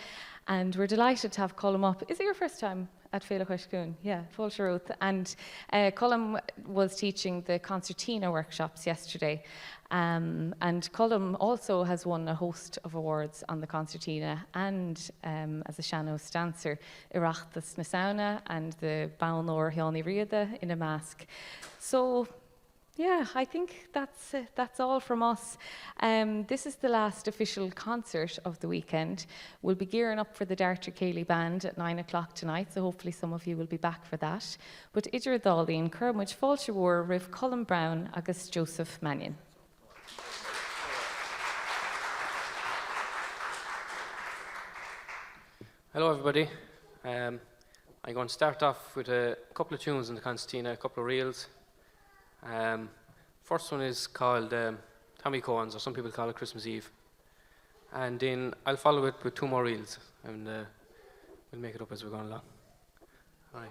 And we're delighted to have Colm up. Is it your first time at Féile Chois Cuain? Yeah, Fulsharuth. And Colm was teaching the concertina workshops yesterday. And Colm also has won a host of awards on the concertina and as a sean-nós dancer, Iireachtas na Saona and the Báinóir Sheánaí Riada in a mask. So, yeah, I think that's all from us. This is the last official concert of the weekend. We'll be gearing up for the Deirdre Ceilidh band at 9 o'clock tonight, so hopefully some of you will be back for that. But Idir Dálaín, Kermuid Fáilsehór, Riv Colm Browne agus Joseph Mannion. Hello everybody. I'm going to start off with a couple of tunes in the concertina, a couple of reels. First one is called Tommy Cohen's, or some people call it Christmas Eve. And then I'll follow it with two more reels, and we'll make it up as we're going along. All right.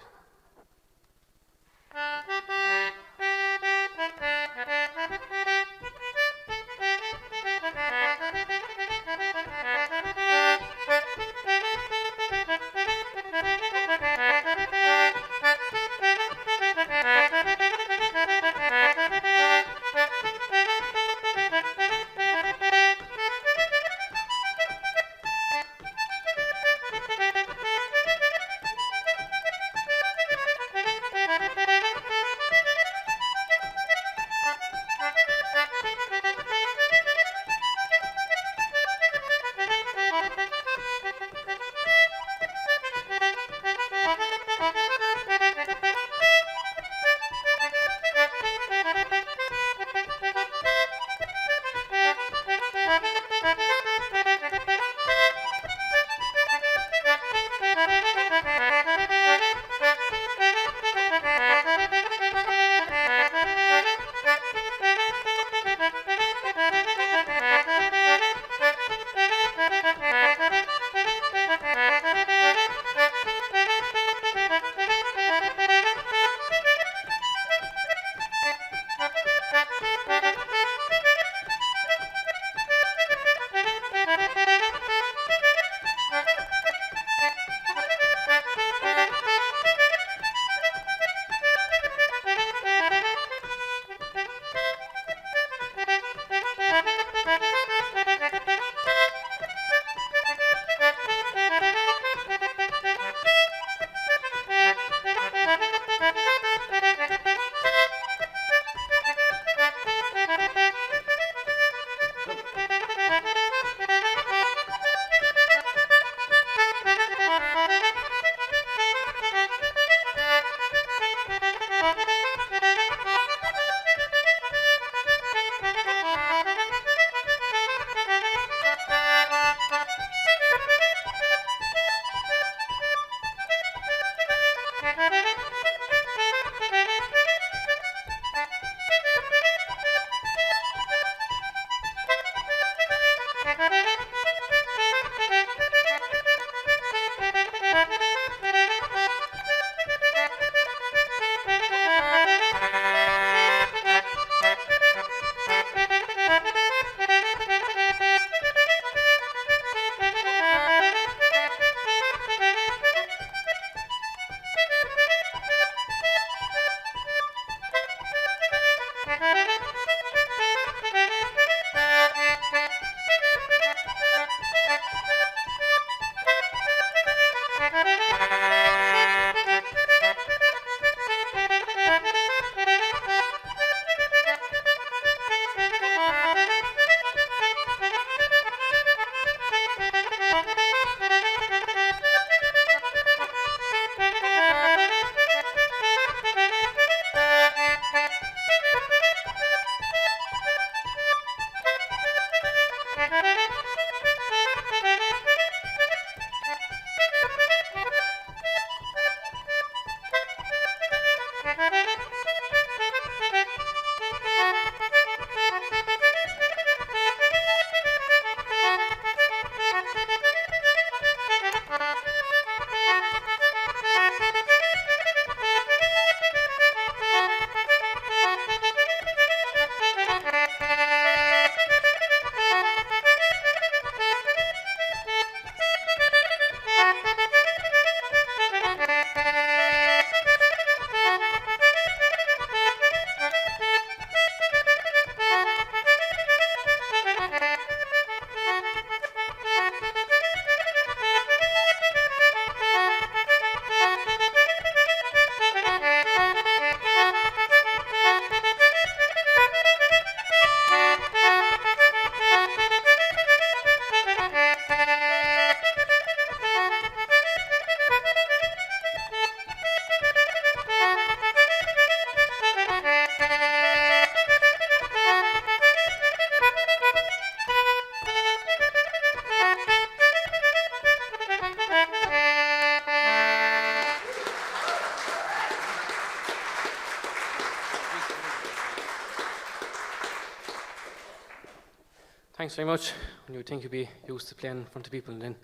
Thanks very much. When you think you'd be used to playing in front of people, and then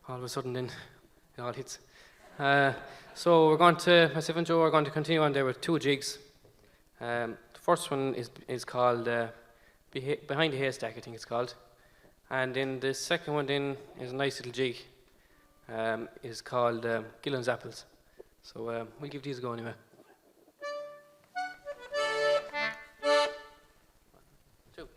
all of a sudden, then it all hits. So we're going to, myself and Joe are going to continue on there with 2 jigs. The first one is called Behind the Haystack, I think it's called. And then the second one then is a nice little jig. Is called Gillen's Apples. So we'll give these a go anyway. 2.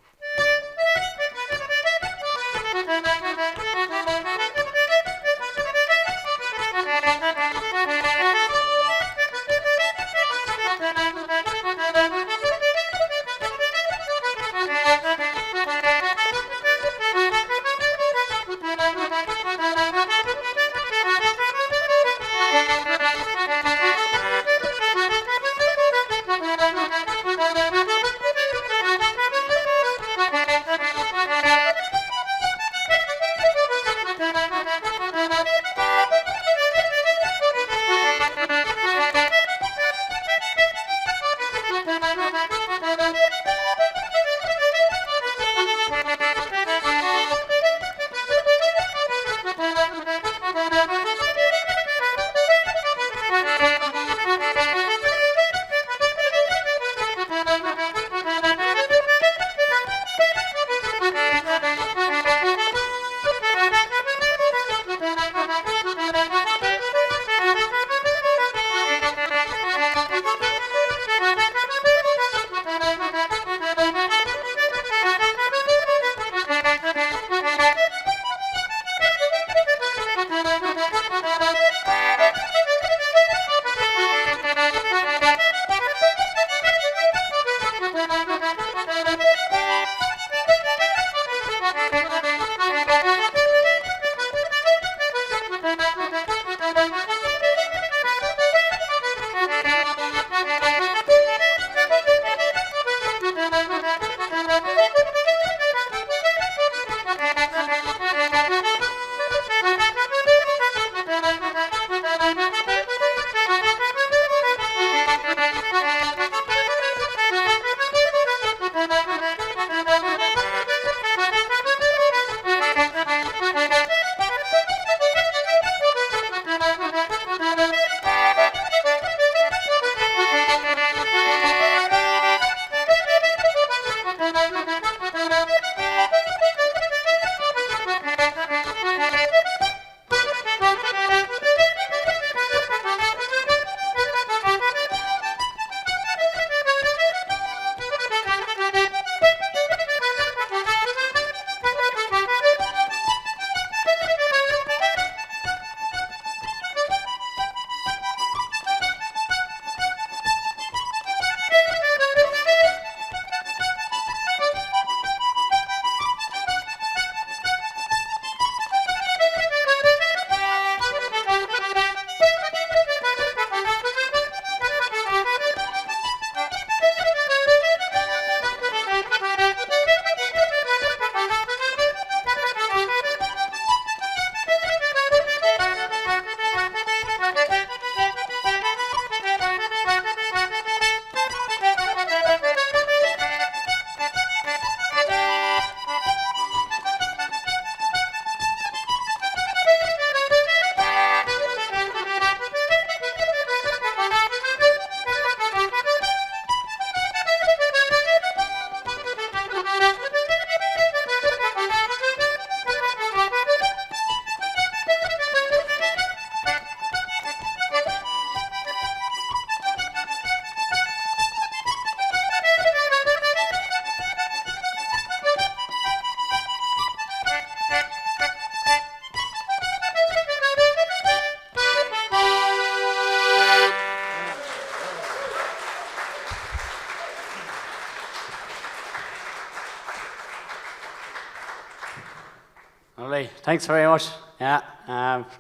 All right, thanks very much. Yeah,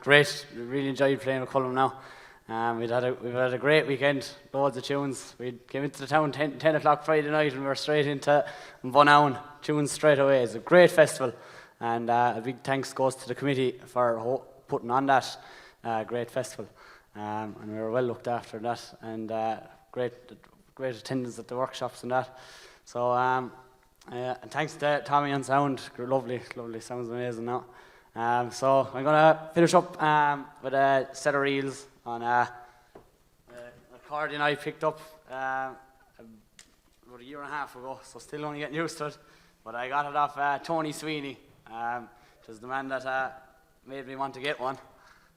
great. Really enjoyed playing with Colm now. We've had a great weekend, loads of tunes. We came into the town 10 o'clock Friday night and we were straight into Bunown tunes straight away. It's a great festival, and a big thanks goes to the committee for putting on that great festival. And we were well looked after that, and great attendance at the workshops and that. So And thanks to Tommy on sound. Lovely, sounds amazing now. So I'm gonna finish up with a set of reels on a accordion I picked up about a year and a half ago, so still only getting used to it. But I got it off Tony Sweeney, which is the man that made me want to get one.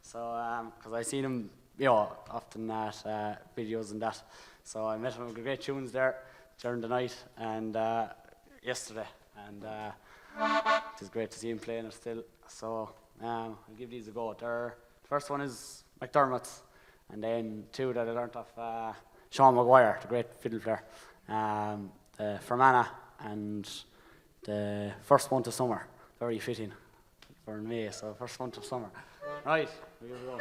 So, because I seen him, often at videos and that. So I met him with great tunes there during the night and yesterday, and it is great to see him playing it still. So I'll give these a go. The first one is McDermott's, and then two that I learnt off Sean Maguire, the great fiddle player, the Fermanagh, and the first one to summer. Very fitting for May, so first one to summer. Right, here we go.